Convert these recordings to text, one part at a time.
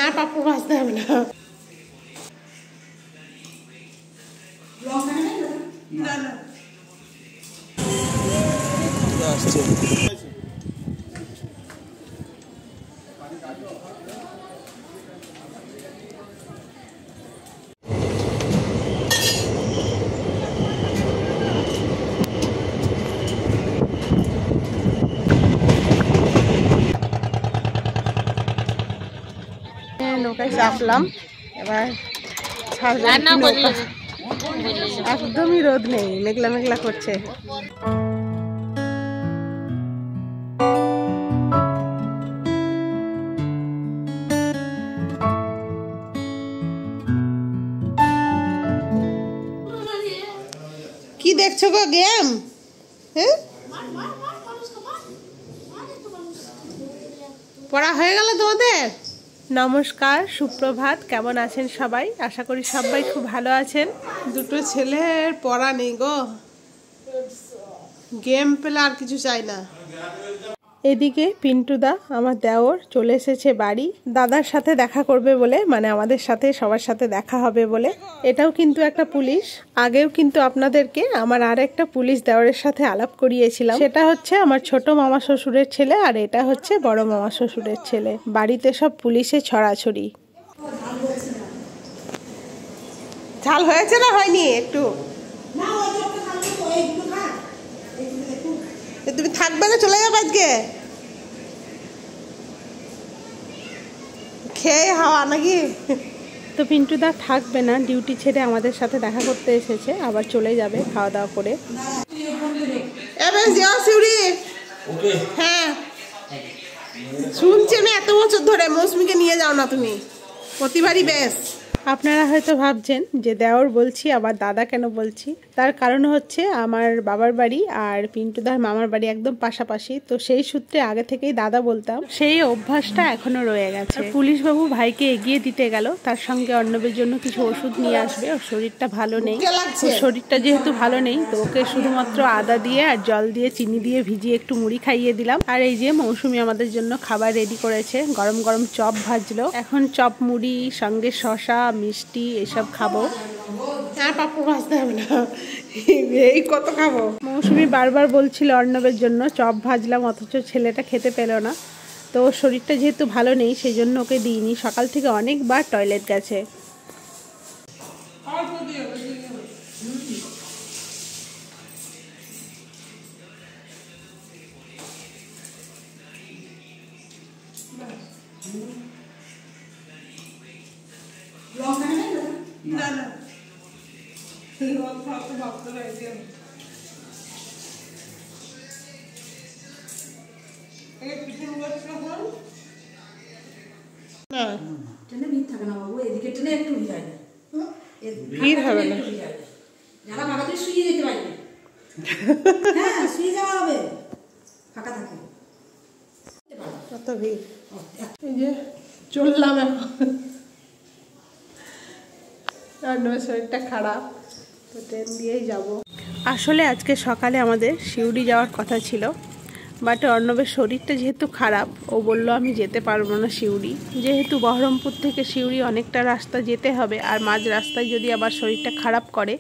আর পাপড় ভাজতে হবে না। নৌকায় চাপলাম, এবার একদমই রোদ নেই, মেঘলা মেঘলা করছে। কি দেখছো গো, গেম? হ্যাঁ, পড়া হয়ে গেল তোমাদের? নমস্কার, সুপ্রভাত। কেমন আছেন সবাই? আশা করি সবাই খুব ভালো আছেন। দুটো ছেলের পড়া নেই গো, গেম পেলে আর কিছু চাই না। এদিকে পিন্টুদা আমার দেওর চলে এসেছে বাড়ি, দাদার সাথে দেখা করবে বলে, মানে আমাদের সাথে সবার সাথে দেখা হবে বলে। এটাও কিন্তু একটা পুলিশ। আগেও কিন্তু আপনাদেরকে আমার আর একটা পুলিশ দেওরের সাথে আলাপ করিয়েছিলাম, সেটা হচ্ছে আমার ছোট মামা শ্বশুরের ছেলে, আর এটা হচ্ছে বড় মামা শ্বশুরের ছেলে। বাড়িতে সব পুলিশে ছড়াছড়ি। ঝাল হয়েছে না হয়নি? একটু তুমি থাকবে না, চলে যাবে আজকে খেয়ে হাওয়া নাকি? তো পিন্টুদা থাকবে না, ডিউটি ছেড়ে আমাদের সাথে দেখা করতে এসেছে, আবার চলে যাবে খাওয়া দাওয়া করে। হ্যাঁ, শুনছি না এত বছর ধরে মৌসুমীকে নিয়ে যাও না তুমি প্রতিবারই। বেশ, আপনারা হয়তো ভাবছেন যে দেওর বলছি আবার দাদা কেন বলছি, তার কারণ হচ্ছে আমার বাবার বাড়ি আর পিন্টুদার মামার বাড়ি একদম পাশাপাশি, তো সেই সূত্রে আগে থেকেই দাদা বলতাম, সেই অভ্যাসটা এখনো রয়ে গেছে। পুলিশ বাবু ভাইকে এগিয়ে দিতে গেল, তার সঙ্গে অর্ণবের জন্য কিছু ওষুধ নিয়ে আসবে, ওর শরীরটা ভালো নেই। শরীরটা যেহেতু ভালো নেই, তো ওকে শুধুমাত্র আদা দিয়ে আর জল দিয়ে চিনি দিয়ে ভিজিয়ে একটু মুড়ি খাইয়ে দিলাম। আর এই যে মৌসুমী আমাদের জন্য খাবার রেডি করেছে, গরম গরম চপ ভাজলো। এখন চপ মুড়ি সঙ্গে শশা মিষ্টি এসব খাবো। আর পাপড় ভাজতে হবে না, এই কত খাবো। মৌসুমী বারবার বলছিল অর্ণবের জন্য চপ ভাজলাম, অথচ ছেলেটা খেতে পেল না। তো ওর শরীরটা যেহেতু ভালো নেই, সেই জন্য ওকে দিইনি। সকাল থেকে অনেকবার টয়লেট গেছে। ভিড় হবে না, শুয়ে যেতে পারবে। হ্যাঁ, শুয়ে যাওয়া হবে, ফাঁকা থাকে। কত ভিড়। এই যে চললাম এখন, অর্ণবের শরীরটা খারাপ, তো ট্রেন দিয়েই যাব। আসলে আজকে সকালে আমাদের শিউড়ি যাওয়ার কথা ছিল, বাট অর্ণবের শরীরটা যেহেতু খারাপ, ও বলল আমি যেতে পারবো না শিউড়ি। যেহেতু বহরমপুর থেকে শিউড়ি অনেকটা রাস্তা যেতে হবে, আর মাঝ রাস্তায় যদি আবার শরীরটা খারাপ করে,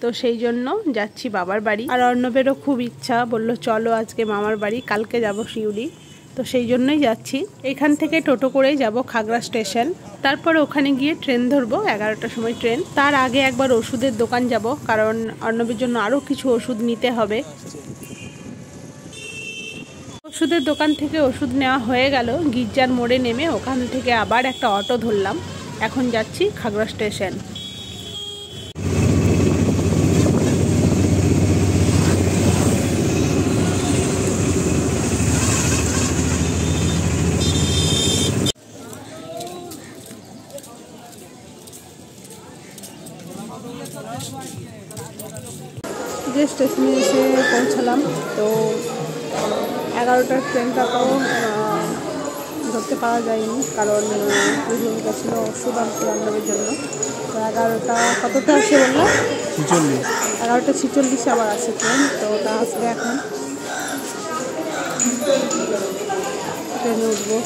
তো সেই জন্য যাচ্ছি বাবার বাড়ি। আর অর্ণবেরও খুব ইচ্ছা, বলল চলো আজকে মামার বাড়ি, কালকে যাব শিউড়ি। তো সেই জন্যই যাচ্ছি। এখান থেকে টোটো করেই যাব খাগড়া স্টেশন, তারপর ওখানে গিয়ে ট্রেন ধরবো, 11টার সময় ট্রেন। তার আগে একবার ওষুধের দোকান যাব, কারণ অর্ণবের জন্য আরও কিছু ওষুধ নিতে হবে। ওষুধের দোকান থেকে ওষুধ নেওয়া হয়ে গেল, গির্জার মোড়ে নেমে ওখান থেকে আবার একটা অটো ধরলাম। এখন যাচ্ছি খাগড়া স্টেশন। যে স্টেশনে এসে পৌঁছালাম, তো 11টার ট্রেনটা তো ধরতে পাওয়া যায়নি, কারণ রুম গেছিল ওষুধ আনতে অর্ণবের জন্য। তো 11টা কতটা আসে বললো? 46। 11টা 46 আবার আছে ট্রেন, তো ওটা আসবে। এখন ট্রেনে উঠবো।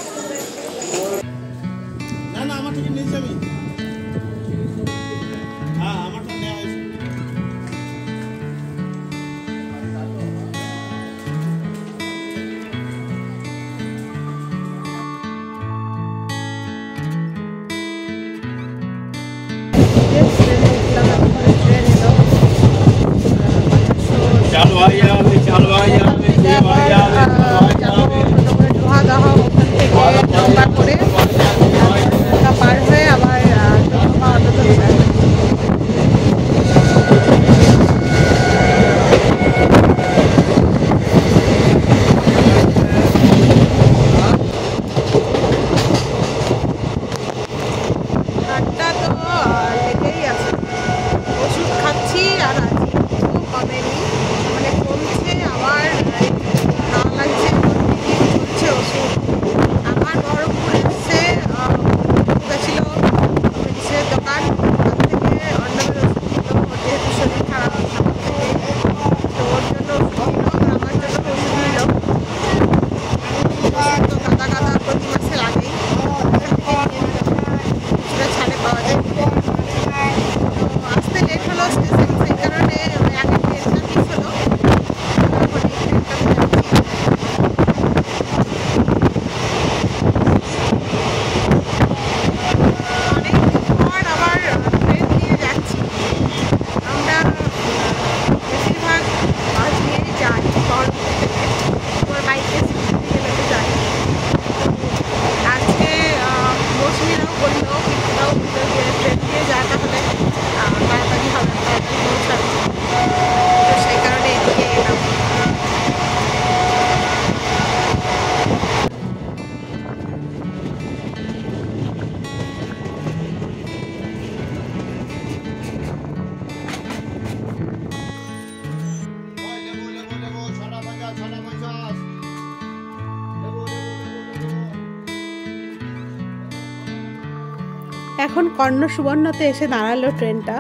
এখন কর্ণসুবর্ণতে এসে দাঁড়ালো ট্রেনটা।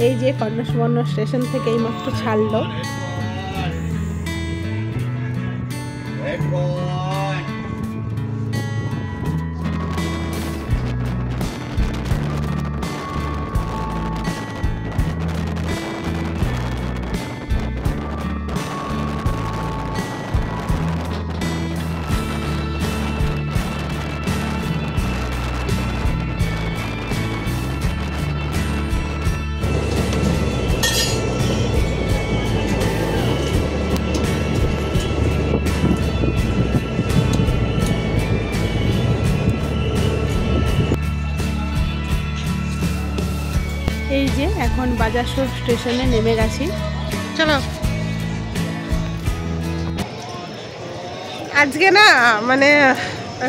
এই যে কর্ণসুবর্ণ স্টেশন থেকে এইমাত্র ছাড়লো। এই যে এখন বাজারসোর স্টেশনে নেমে গেছি। চলো। আজকে না মানে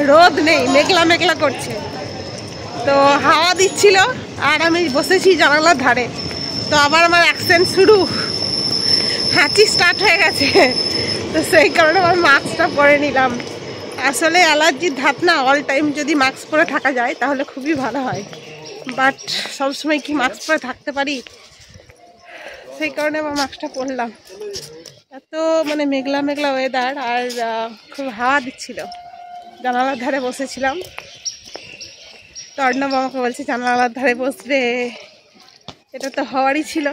রোদ নেই, মেঘলা মেঘলা করছে, তো হাওয়া দিচ্ছিল আর আমি বসেছি জানালার ধারে। তো আবার আমার অ্যাকসেন্ট শুরু, হাঁচি স্টার্ট হয়ে গেছে, তো সেই কারণে আমার মাস্কটা পরে নিলাম। আসলে অ্যালার্জির ধাত না, অল টাইম যদি মাস্ক পরে থাকা যায় তাহলে খুবই ভালো হয়, বাট সবসময় কি মাস্ক পরে থাকতে পারি, সেই কারণে আমার মাস্কটা পরলাম। এত মানে মেঘলা মেঘলা ওয়েদার আর খুব হাওয়া দিচ্ছিল, জানালার ধারে বসেছিলাম। তো অর্ণব আমাকে বলছে জানালার ধারে বসবে, এটা তো হওয়ারই ছিল।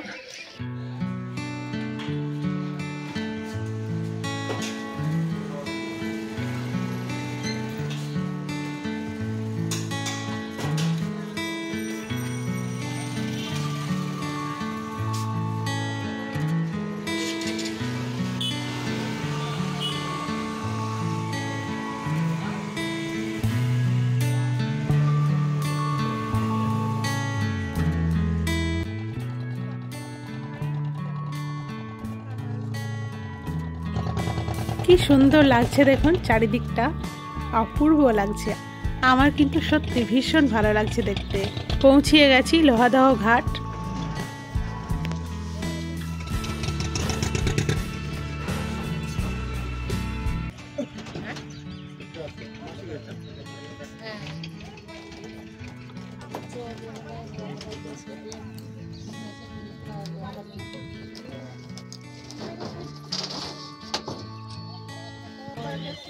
কি সুন্দর লাগছে দেখুন, চারিদিকটা অপূর্ব লাগছে। আমার কিন্তু সত্যি ভীষণ ভালো লাগছে দেখতে। পৌঁছিয়ে গেছি লোহাদহ ঘাট।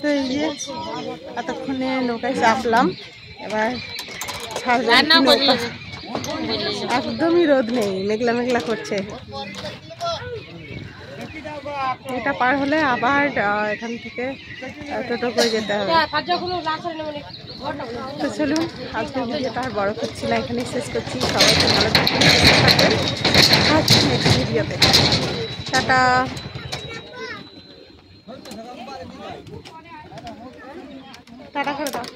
তো এই যে এতক্ষণে নৌকায় চাপলাম, এবার একদমই রোদ নেই, মেঘলা মেঘলা করছে। এটা পার হলে আবার এখান থেকে টোটো করে যেতে হবে। তো চলুন, আজকের ভিডিওটা আর বড় করছি না, এখানেই শেষ করছি। সবাইকে ভালো থাকবেন, নেক্সট ভিডিওতে। টাটা। টাটা করে দাও।